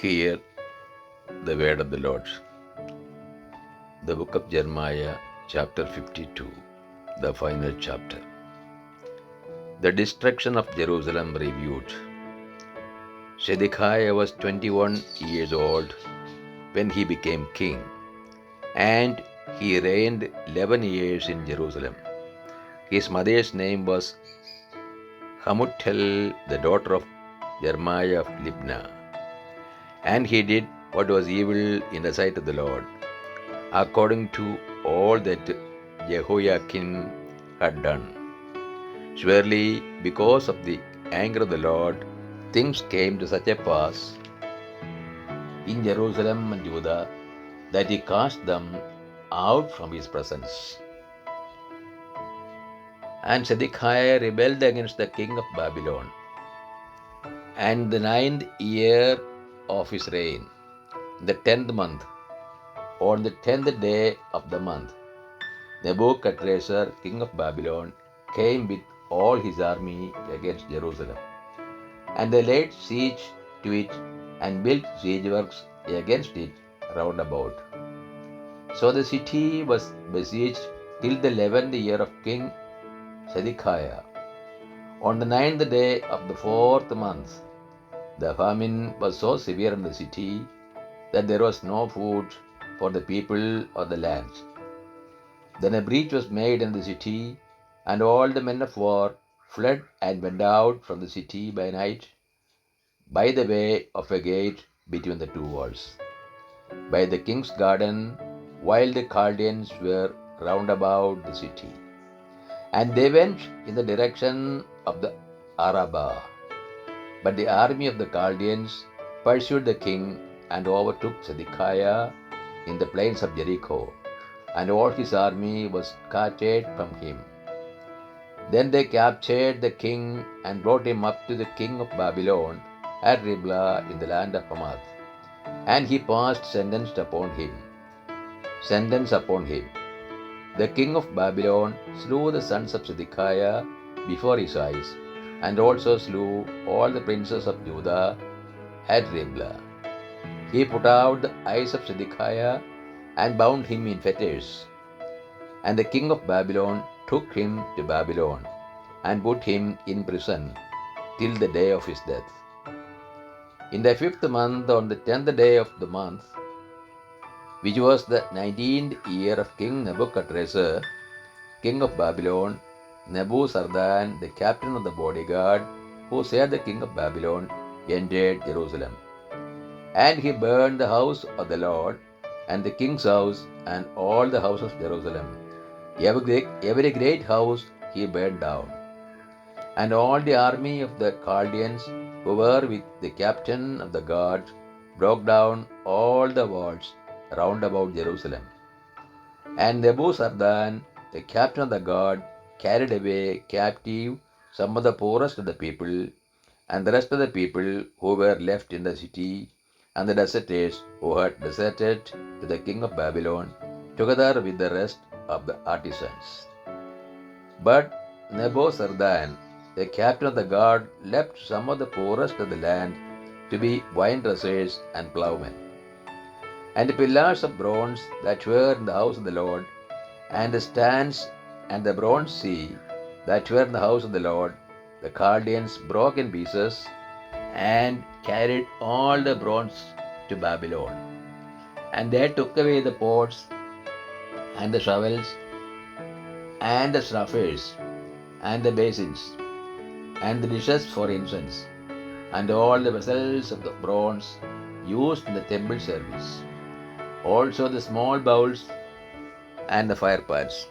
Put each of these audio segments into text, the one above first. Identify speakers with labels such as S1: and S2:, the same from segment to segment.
S1: Hear the word of the Lord. The book of Jeremiah, chapter 52, the final chapter. The destruction of Jerusalem reviewed. Zedekiah was 21 years old when he became king, and he reigned 11 years in Jerusalem. His mother's name was Hamutal, the daughter of Jeremiah of Libnah. And he did what was evil in the sight of the Lord, according to all that Jehoiakim had done. Surely, because of the anger of the Lord, things came to such a pass in Jerusalem and Judah that he cast them out from his presence. And Zedekiah rebelled against the king of Babylon. And the 9th year of his reign, the 10th month, on the 10th day of the month, Nebuchadnezzar, king of Babylon, came with all his army against Jerusalem. And they laid siege to it and built siege works against it round about. So the city was besieged till the 11th year of King Zedekiah. On the 9th day of the 4th month, the famine was so severe in the city that there was no food for the people of the land. Then a breach was made in the city, and all the men of war fled and went out from the city by night by the way of a gate between the two walls, by the king's garden, while the Chaldeans were round about the city. And they went in the direction of the Arabah. But the army of the Chaldeans pursued the king and overtook Zedekiah in the plains of Jericho, and all his army was scattered from him. Then they captured the king and brought him up to the king of Babylon at Riblah in the land of Hamath. And he passed sentence upon him. The king of Babylon slew the sons of Zedekiah before his eyes, and also slew all the princes of Judah at Riblah. He put out the eyes of Zedekiah and bound him in fetters. And the king of Babylon took him to Babylon and put him in prison till the day of his death. In the 5th month, on the 10th day of the month, which was the 19th year of King Nebuchadnezzar, king of Babylon, Nebuzaradan, the captain of the bodyguard, who saved the king of Babylon, entered Jerusalem. And he burned the house of the Lord, and the king's house, and all the houses of Jerusalem. Every great house he burned down. And all the army of the Chaldeans who were with the captain of the guard broke down all the walls round about Jerusalem. And Nebuzaradan, the captain of the guard, carried away captive some of the poorest of the people, and the rest of the people who were left in the city, and the deserters who had deserted to the king of Babylon, together with the rest of the artisans. But Nebuzaradan, the captain of the guard, left some of the poorest of the land to be vine dressers and plowmen. And the pillars of bronze that were in the house of the Lord, and the stands and the bronze sea that were in the house of the Lord, the Chaldeans broke in pieces and carried all the bronze to Babylon. And they took away the pots and the shovels and the snuffers and the basins and the dishes for incense and all the vessels of the bronze used in the temple service, also the small bowls and the fire pots.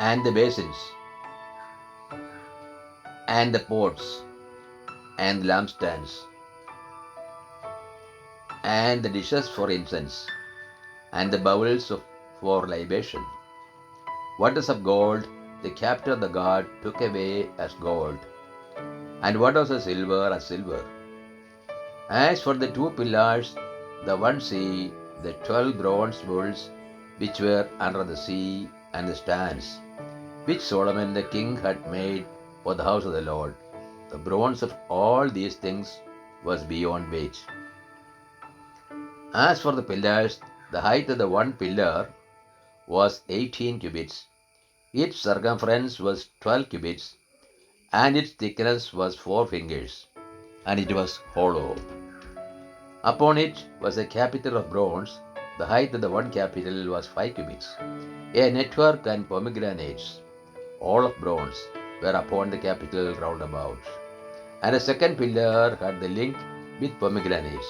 S1: And the basins and the pots and the lampstands and the dishes for incense and the bowls for libation. What is of gold, the captain of the guard took away as gold, and what was of silver as silver. As for the 2 pillars, the one sea, the 12 bronze bulls which were under the sea, and the stands which Solomon the king had made for the house of the Lord, the bronze of all these things was beyond weight. As for the pillars, the height of the one pillar was 18 cubits, its circumference was 12 cubits, and its thickness was 4 fingers, and it was hollow. Upon it was a capital of bronze. The height of the one capital was 5 cubits. A network and pomegranates, all of bronze, were upon the capital round about. And a second pillar had the link with pomegranates.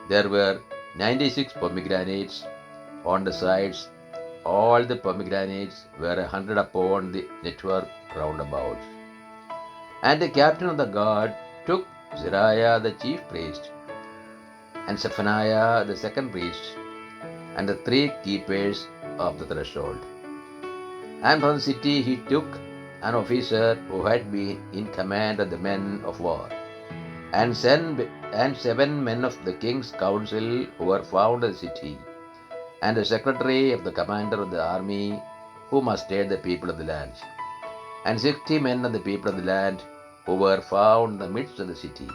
S1: There were 96 pomegranates on the sides. All the pomegranates were 100 upon the network round about. And the captain of the guard took Zariah the chief priest, and Zephaniah the second priest, and the 3 keepers of the threshold. And from the city he took an officer who had been in command of the men of war, and 7 men of the king's council who were found in the city, and the secretary of the commander of the army who mustered the people of the land, and 60 men of the people of the land who were found in the midst of the city.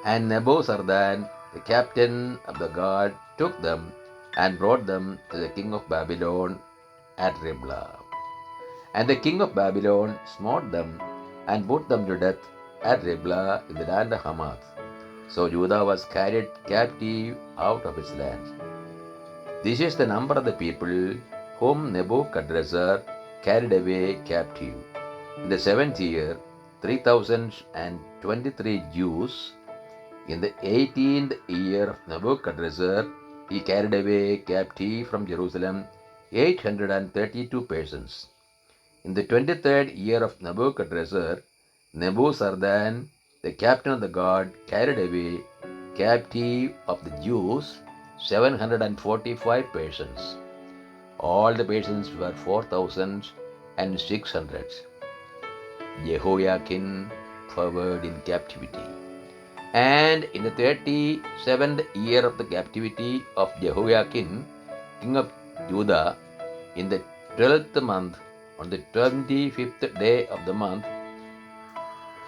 S1: And Nebuzaradan, the captain of the guard, took them and brought them to the king of Babylon at Riblah. And the king of Babylon smote them and put them to death at Riblah in the land of Hamath. So Judah was carried captive out of his land. This is the number of the people whom Nebuchadrezzar carried away captive. In the 7th year, 3,023 Jews. In the 18th year of Nebuchadrezzar, he carried away captive from Jerusalem 832 persons. In the 23rd year of Nebuchadrezzar, Nebuzaradan, the captain of the guard, carried away captive of the Jews 745 persons. All the persons were 4,600. Jehoiakim forward in captivity. And in the 37th year of the captivity of Jehoiakim, king of Judah, in the 12th month, on the 25th day of the month,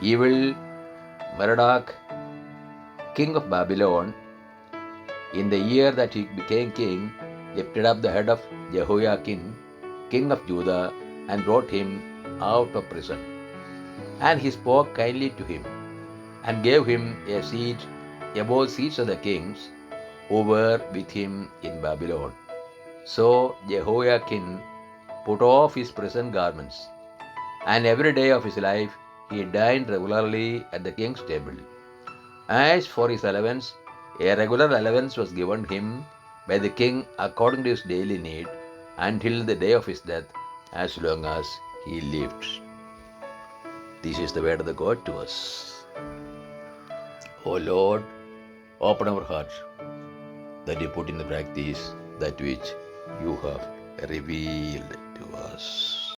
S1: evil Merodach, king of Babylon, in the year that he became king, lifted up the head of Jehoiakim, king of Judah, and brought him out of prison. And he spoke kindly to him, and gave him a seat above seats of the kings who were with him in Babylon. So Jehoiakim put off his prison garments, and every day of his life he dined regularly at the king's table. As for his allowance, a regular allowance was given him by the king according to his daily need until the day of his death, as long as he lived. This is the word of the God to us. O Lord, open our heart that we put in the practice that which you have revealed to us.